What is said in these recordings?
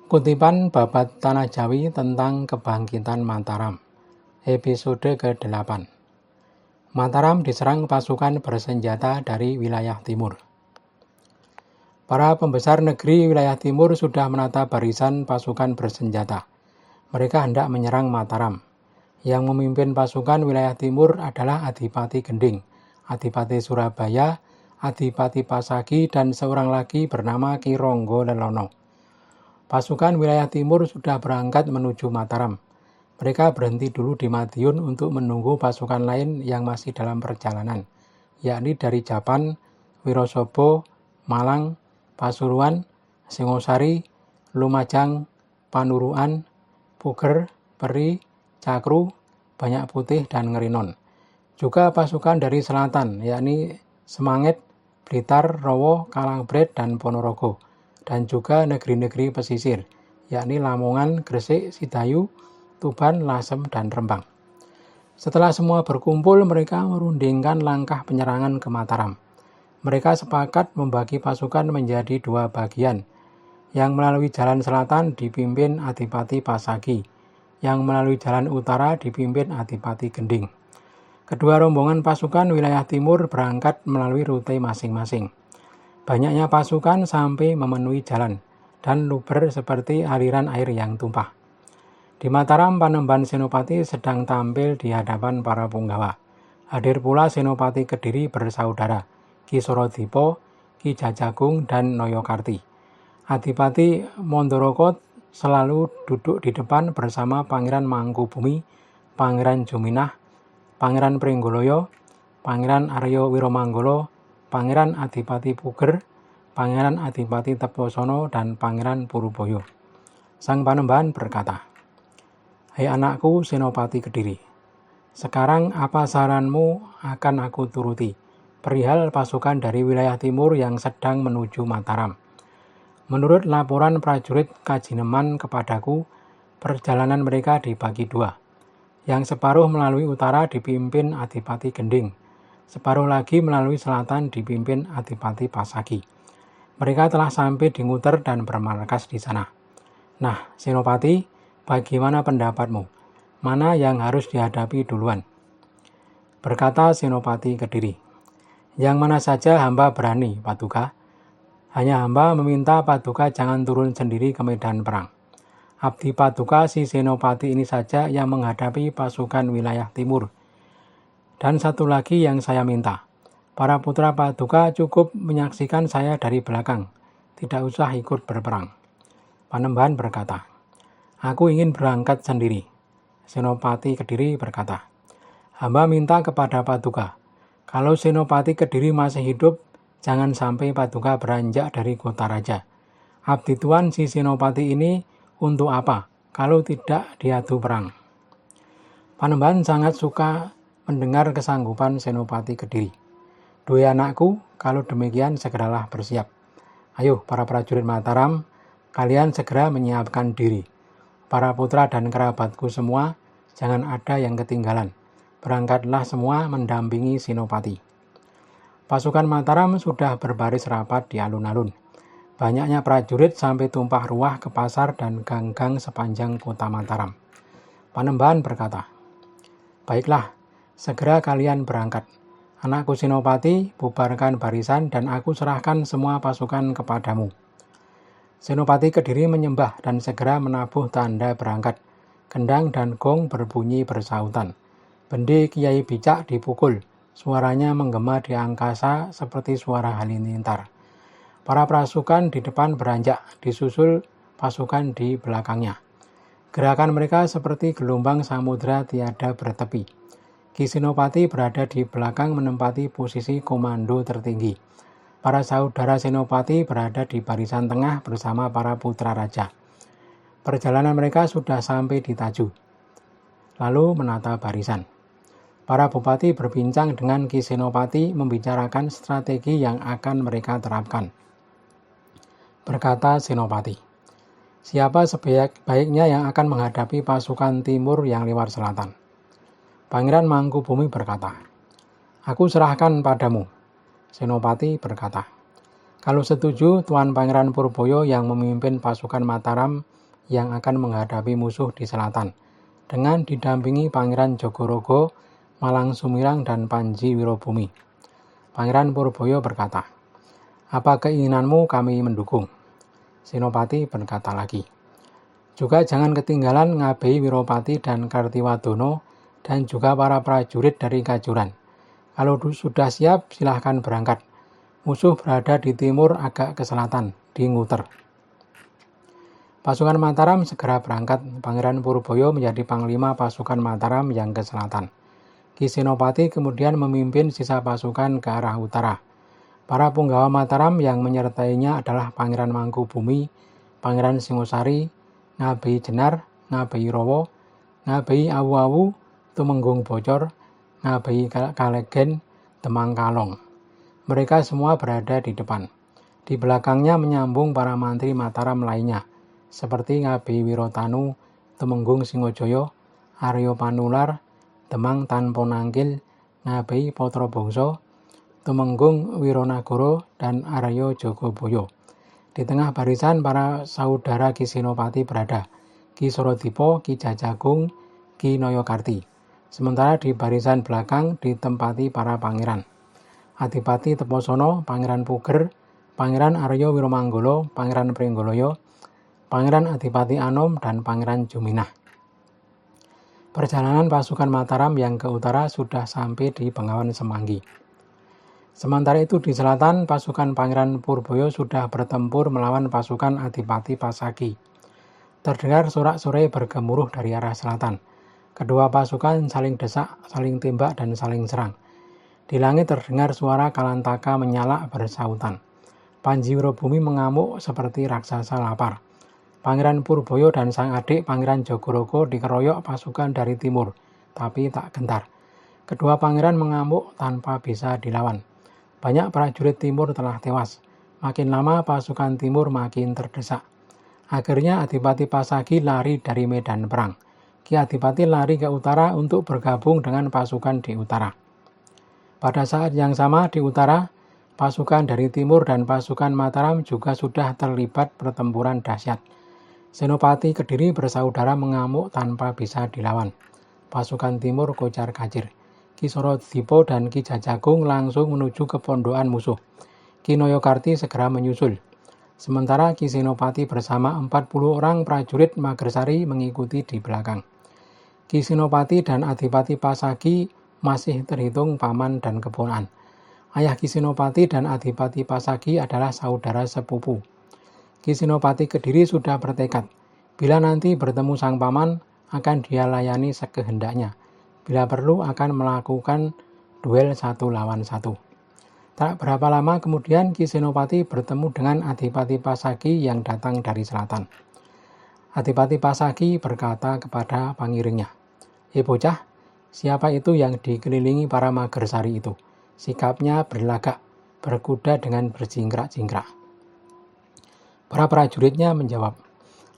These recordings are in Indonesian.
Kutipan Babat Tanah Jawi tentang Kebangkitan Mataram, episode ke-8. Mataram diserang pasukan bersenjata dari wilayah timur. Para pembesar negeri wilayah timur sudah menata barisan pasukan bersenjata. Mereka hendak menyerang Mataram. Yang memimpin pasukan wilayah timur adalah Adipati Gending, Adipati Surabaya, Adipati Pasagi, dan seorang lagi bernama Ki Ronggo Lelono. Pasukan wilayah timur sudah berangkat menuju Mataram. Mereka berhenti dulu di Madiun untuk menunggu pasukan lain yang masih dalam perjalanan, yakni dari Japan, Wirosobo, Malang, Pasuruan, Singosari, Lumajang, Panuruan, Puger, Peri, Cakru, Banyak Putih, dan Ngerinon. Juga pasukan dari selatan, yakni Semanget, Blitar, Rowo, Kalangbret, dan Ponorogo. Dan juga negeri-negeri pesisir, yakni Lamongan, Gresik, Sidayu, Tuban, Lasem, dan Rembang. Setelah semua berkumpul, mereka merundingkan langkah penyerangan ke Mataram. Mereka sepakat membagi pasukan menjadi dua bagian. Yang melalui jalan selatan dipimpin Adipati Pasagi, yang melalui jalan utara dipimpin Adipati Gending. Kedua rombongan pasukan wilayah timur berangkat melalui rute masing-masing. Banyaknya pasukan sampai memenuhi jalan dan luber seperti aliran air yang tumpah. Di Mataram, Panembahan Senopati sedang tampil di hadapan para punggawa. Hadir pula Senopati Kediri bersaudara, Ki Sorodipo, Ki Jajagung, dan Noyokarti. Adipati Mondoroko selalu duduk di depan bersama Pangeran Mangkubumi, Pangeran Juminah, Pangeran Pringgoloyo, Pangeran Aryo Wiromanggolo, Pangeran Adipati Puger, Pangeran Adipati Teposono, dan Pangeran Puruboyo. Sang Panembahan berkata, "Hai anakku Senopati Kediri, sekarang apa saranmu akan aku turuti perihal pasukan dari wilayah timur yang sedang menuju Mataram. Menurut laporan prajurit Kajineman kepadaku, perjalanan mereka dibagi dua. Yang separuh melalui utara dipimpin Adipati Gending, separuh lagi melalui selatan dipimpin Adipati Pasagi. Mereka telah sampai di Nguter dan bermarkas di sana. Nah, Senopati, bagaimana pendapatmu? Mana yang harus dihadapi duluan?" Berkata Senopati Kediri, "Yang mana saja hamba berani, Paduka. Hanya hamba meminta Paduka jangan turun sendiri ke medan perang. Abdi Paduka si Senopati ini saja yang menghadapi pasukan wilayah timur. Dan satu lagi yang saya minta, para putra Paduka cukup menyaksikan saya dari belakang, tidak usah ikut berperang." Panembahan berkata, "Aku ingin berangkat sendiri." Senopati Kediri berkata, "Hamba minta kepada Paduka, kalau Senopati Kediri masih hidup, jangan sampai Paduka beranjak dari kota raja. Abdi Tuan si Senopati ini untuk apa kalau tidak diadu perang?" Panembahan sangat suka mendengar kesanggupan Senopati Kediri. "Dua anakku, kalau demikian segeralah bersiap. Ayo para prajurit Mataram, kalian segera menyiapkan diri. Para putra dan kerabatku semua, jangan ada yang ketinggalan. Berangkatlah semua mendampingi Senopati." Pasukan Mataram sudah berbaris rapat di alun-alun. Banyaknya prajurit sampai tumpah ruah ke pasar dan gang-gang sepanjang kota Mataram. Panembahan berkata, "Baiklah, segera kalian berangkat. Anakku Senopati, bubarkan barisan dan aku serahkan semua pasukan kepadamu." Senopati Kediri menyembah dan segera menabuh tanda berangkat. Gendang dan gong berbunyi bersautan. Bendi Kiai Bicak dipukul. Suaranya menggema di angkasa seperti suara halilintar. Para pasukan di depan beranjak, disusul pasukan di belakangnya. Gerakan mereka seperti gelombang samudra tiada bertepi. Ki Senopati berada di belakang menempati posisi komando tertinggi. Para saudara Senopati berada di barisan tengah bersama para putra raja. Perjalanan mereka sudah sampai di Taju, lalu menata barisan. Para bupati berbincang dengan Ki Senopati membicarakan strategi yang akan mereka terapkan. Berkata Senopati, "Siapa sebaiknya yang akan menghadapi pasukan timur yang lewat selatan?" Pangeran Mangkubumi berkata, "Aku serahkan padamu." Senopati berkata, Kalau setuju, Tuan Pangeran Purboyo yang memimpin pasukan Mataram yang akan menghadapi musuh di selatan, dengan didampingi Pangeran Jogorogo, Malang Sumirang, dan Panji Wirobumi. Pangeran Purboyo berkata, "Apa keinginanmu kami mendukung." Senopati berkata lagi, "Juga jangan ketinggalan Ngabei Wiropati dan Kartiwadono dan juga para prajurit dari Kajuran. Kalau sudah siap, silahkan berangkat. Musuh berada di timur agak ke selatan, di Nguter." Pasukan Mataram segera berangkat. Pangeran Purboyo menjadi panglima pasukan Mataram yang ke selatan. Ki Senopati kemudian memimpin sisa pasukan ke arah utara. Para punggawa Mataram yang menyertainya adalah Pangeran Mangkubumi, Pangeran Singosari, Ngabei Jenar, Ngabei Rowo, Ngabei Awu-Awu, Tumenggung Bocor, Ngabei Kalegen, Demang Kalong. Mereka semua berada di depan. Di belakangnya menyambung para mantri Mataram lainnya, seperti Ngabei Wirotanu, Tumenggung Singojoyo, Aryo Panular, Demang Tanponangkil, Ngabei Potrobongso, Tumenggung Wironagoro, dan Aryo Jogoboyo. Di tengah barisan para saudara Ki Senopati berada Ki Sorodipo, Ki Jajagung, Ki Noyokarti. Sementara di barisan belakang ditempati para pangeran. Adipati Teposono, Pangeran Puger, Pangeran Aryo Wiromanggolo, Pangeran Pringgoloyo, Pangeran Adipati Anom, dan Pangeran Juminah. Perjalanan pasukan Mataram yang ke utara sudah sampai di Bengawan Semanggi. Sementara itu di selatan, pasukan Pangeran Purboyo sudah bertempur melawan pasukan Adipati Pasagi. Terdengar sorak-sorai bergemuruh dari arah selatan. Kedua pasukan saling desak, saling tembak, dan saling serang. Di langit terdengar suara kalantaka menyala bersautan. Panji Wirobumi mengamuk seperti raksasa lapar. Pangeran Purboyo dan sang adik Pangeran Jogorogo dikeroyok pasukan dari timur, tapi tak gentar. Kedua pangeran mengamuk tanpa bisa dilawan. Banyak prajurit timur telah tewas. Makin lama pasukan timur makin terdesak. Akhirnya Adipati Pasagi lari dari medan perang. Ki Adipati lari ke utara untuk bergabung dengan pasukan di utara. Pada saat yang sama di utara, pasukan dari timur dan pasukan Mataram juga sudah terlibat pertempuran dahsyat. Senopati Kediri bersaudara mengamuk tanpa bisa dilawan. Pasukan timur kocar-kacir. Ki Sorodipo dan Ki Jajagung langsung menuju ke pondokan musuh. Ki Noyokarti segera menyusul. Sementara Ki Senopati bersama 40 orang prajurit Magersari mengikuti di belakang. Ki Senopati dan Adipati Pasagi masih terhitung paman dan keponakan. Ayah Ki Senopati dan Adipati Pasagi adalah saudara sepupu. Ki Senopati Kediri sudah bertekad, bila nanti bertemu sang paman, akan dia layani sekehendaknya. Bila perlu akan melakukan duel 1 lawan 1. Tak berapa lama kemudian Ki Senopati bertemu dengan Adipati Pasagi yang datang dari selatan. Adipati Pasagi berkata kepada pengiringnya, bocah, siapa itu yang dikelilingi para Magersari itu? Sikapnya berlagak, berkuda dengan berjingkrak-jingkrak. Para prajuritnya menjawab,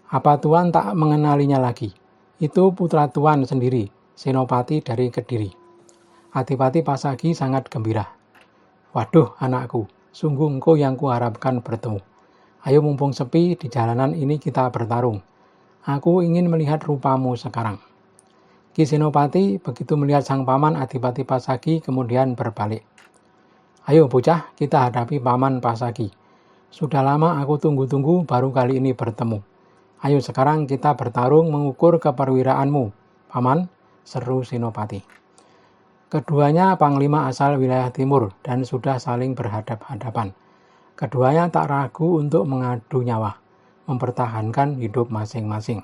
apa Tuan tak mengenalinya lagi? Itu putra Tuan sendiri, Senopati dari Kediri. Adipati Pasagi sangat gembira. Waduh anakku, sungguh engkau yang kuharapkan bertemu. Ayo mumpung sepi, di jalanan ini kita bertarung. Aku ingin melihat rupamu sekarang. Ki Senopati begitu melihat sang paman Adipati Pasagi kemudian berbalik. Ayo bocah, kita hadapi paman Pasagi. Sudah lama aku tunggu-tunggu baru kali ini bertemu. Ayo sekarang kita bertarung mengukur keperwiraanmu, paman, seru Senopati. Keduanya panglima asal wilayah timur dan sudah saling berhadap-hadapan. Keduanya tak ragu untuk mengadu nyawa, mempertahankan hidup masing-masing.